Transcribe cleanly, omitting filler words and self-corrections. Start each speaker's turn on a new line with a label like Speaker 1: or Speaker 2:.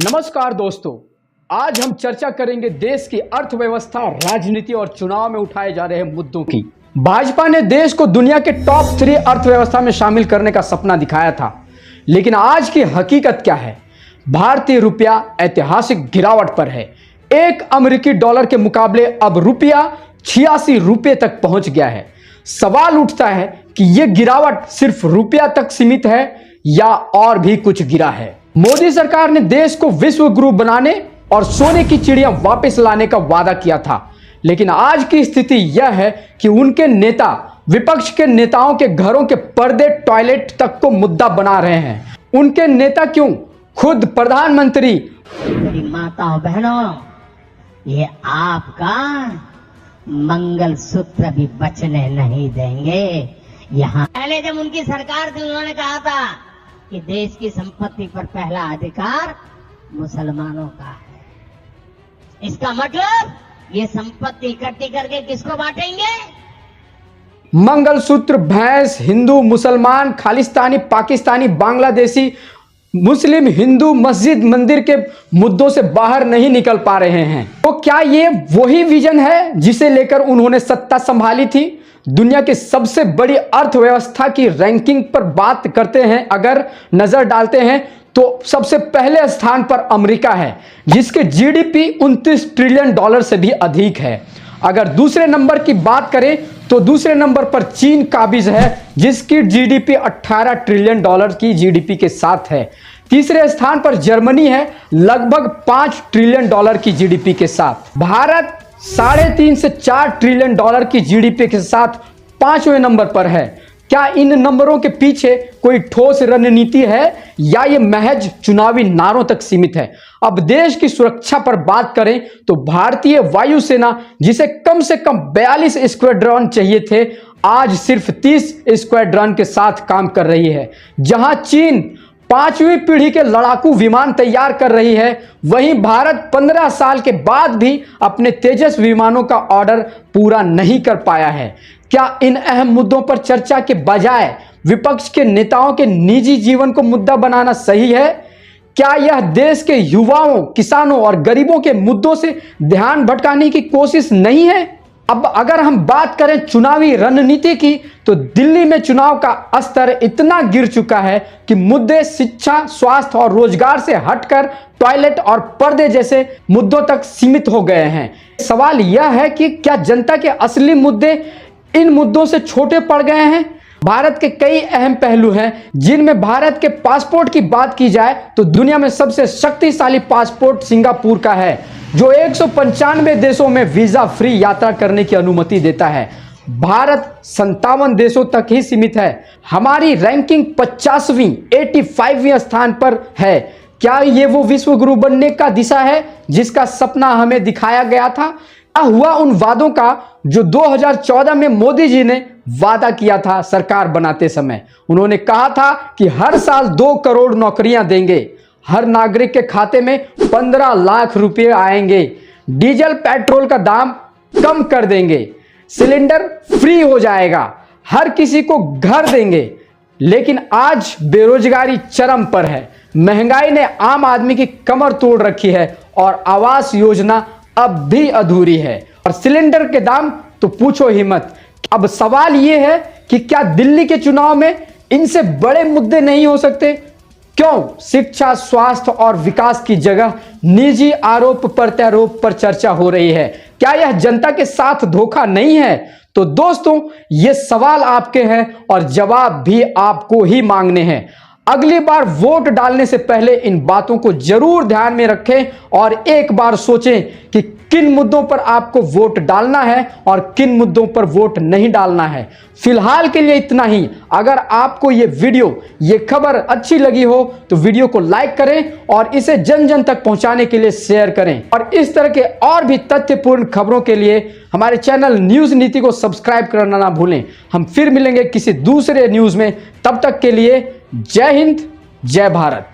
Speaker 1: नमस्कार दोस्तों, आज हम चर्चा करेंगे देश की अर्थव्यवस्था, राजनीति और चुनाव में उठाए जा रहे मुद्दों की। भाजपा ने देश को दुनिया के टॉप 3 अर्थव्यवस्था में शामिल करने का सपना दिखाया था, लेकिन आज की हकीकत क्या है? भारतीय रुपया ऐतिहासिक गिरावट पर है। एक अमेरिकी डॉलर के मुकाबले अब रुपया 86 रुपये तक पहुंच गया है। सवाल उठता है कि यह गिरावट सिर्फ रुपया तक सीमित है या और भी कुछ गिरा है। मोदी सरकार ने देश को विश्व गुरु बनाने और सोने की चिड़िया वापस लाने का वादा किया था, लेकिन आज की स्थिति यह है कि उनके नेता विपक्ष के नेताओं के घरों के पर्दे, टॉयलेट तक को मुद्दा बना रहे हैं। उनके नेता क्यों खुद प्रधानमंत्री
Speaker 2: मेरी माताओं बहनों, ये आपका मंगलसूत्र भी बचने नहीं देंगे। यहाँ पहले जब उनकी सरकार थी, उन्होंने कहा था कि देश की संपत्ति पर पहला अधिकार मुसलमानों का है। इसका मतलब ये संपत्ति इकट्ठी करके किसको बांटेंगे?
Speaker 1: मंगलसूत्र, भैंस, हिंदू, मुसलमान, खालिस्तानी, पाकिस्तानी, बांग्लादेशी, मुस्लिम, हिंदू, मस्जिद, मंदिर के मुद्दों से बाहर नहीं निकल पा रहे हैं। तो क्या ये वही विजन है जिसे लेकर उन्होंने सत्ता संभाली थी? दुनिया की सबसे बड़ी अर्थव्यवस्था की रैंकिंग पर बात करते हैं, अगर नजर डालते हैं तो सबसे पहले स्थान पर अमेरिका है, जिसके जीडीपी 29 ट्रिलियन डॉलर से भी अधिक है। अगर दूसरे नंबर की बात करें तो दूसरे नंबर पर चीन काबिज है, जिसकी जीडीपी 18 ट्रिलियन डॉलर की जीडीपी के साथ है। तीसरे स्थान पर जर्मनी है, लगभग 5 ट्रिलियन डॉलर की जीडीपी के साथ। भारत 3.5 से 4 ट्रिलियन डॉलर की जीडीपी के साथ 5वें नंबर पर है। क्या इन नंबरों के पीछे कोई ठोस रणनीति है या ये महज चुनावी नारों तक सीमित है? अब देश की सुरक्षा पर बात करें तो भारतीय वायुसेना, जिसे कम से कम 42 स्क्वाड्रन चाहिए थे, आज सिर्फ 30 स्क्वाड्रन के साथ काम कर रही है। जहां चीन 5वीं पीढ़ी के लड़ाकू विमान तैयार कर रही है, वहीं भारत 15 साल के बाद भी अपने तेजस विमानों का ऑर्डर पूरा नहीं कर पाया है। क्या इन अहम मुद्दों पर चर्चा के बजाय विपक्ष के नेताओं के निजी जीवन को मुद्दा बनाना सही है? क्या यह देश के युवाओं, किसानों और गरीबों के मुद्दों से ध्यान भटकाने की कोशिश नहीं है? अब अगर हम बात करें चुनावी रणनीति की, तो दिल्ली में चुनाव का स्तर इतना गिर चुका है कि मुद्दे शिक्षा, स्वास्थ्य और रोजगार से हटकर टॉयलेट और पर्दे जैसे मुद्दों तक सीमित हो गए हैं। सवाल यह है कि क्या जनता के असली मुद्दे इन मुद्दों से छोटे पड़ गए हैं? भारत के कई अहम पहलू हैं, जिनमें भारत के पासपोर्ट की बात की जाए तो दुनिया में सबसे शक्तिशाली पासपोर्ट सिंगापुर का है, जो 195 देशों में वीजा फ्री यात्रा करने की अनुमति देता है। भारत 57 देशों तक ही सीमित है। हमारी रैंकिंग 85वें स्थान पर है। क्या ये वो विश्व गुरु बनने का दिशा है जिसका सपना हमें दिखाया गया था? क्या हुआ उन वादों का जो 2014 में मोदी जी ने वादा किया था सरकार बनाते समय? उन्होंने कहा था कि हर साल 2 करोड़ नौकरियां देंगे, हर नागरिक के खाते में 15 लाख रुपए आएंगे, डीजल पेट्रोल का दाम कम कर देंगे, सिलेंडर फ्री हो जाएगा, हर किसी को घर देंगे। लेकिन आज बेरोजगारी चरम पर है, महंगाई ने आम आदमी की कमर तोड़ रखी है और आवास योजना अब भी अधूरी है, और सिलेंडर के दाम तो पूछो ही मत। अब सवाल यह है कि क्या दिल्ली के चुनाव में इनसे बड़े मुद्दे नहीं हो सकते? क्यों शिक्षा, स्वास्थ्य और विकास की जगह निजी आरोप प्रत्यारोप पर चर्चा हो रही है? क्या यह जनता के साथ धोखा नहीं है? तो दोस्तों, ये सवाल आपके हैं और जवाब भी आपको ही मांगने हैं। अगली बार वोट डालने से पहले इन बातों को जरूर ध्यान में रखें और एक बार सोचें कि किन मुद्दों पर आपको वोट डालना है और किन मुद्दों पर वोट नहीं डालना है। फिलहाल के लिए इतना ही। अगर आपको ये वीडियो, ये खबर अच्छी लगी हो तो वीडियो को लाइक करें और इसे जन जन तक पहुंचाने के लिए शेयर करें। और इस तरह के और भी तथ्यपूर्ण खबरों के लिए हमारे चैनल न्यूज नीति को सब्सक्राइब करना ना भूलें। हम फिर मिलेंगे किसी दूसरे न्यूज में। तब तक के लिए जय हिंद, जय भारत।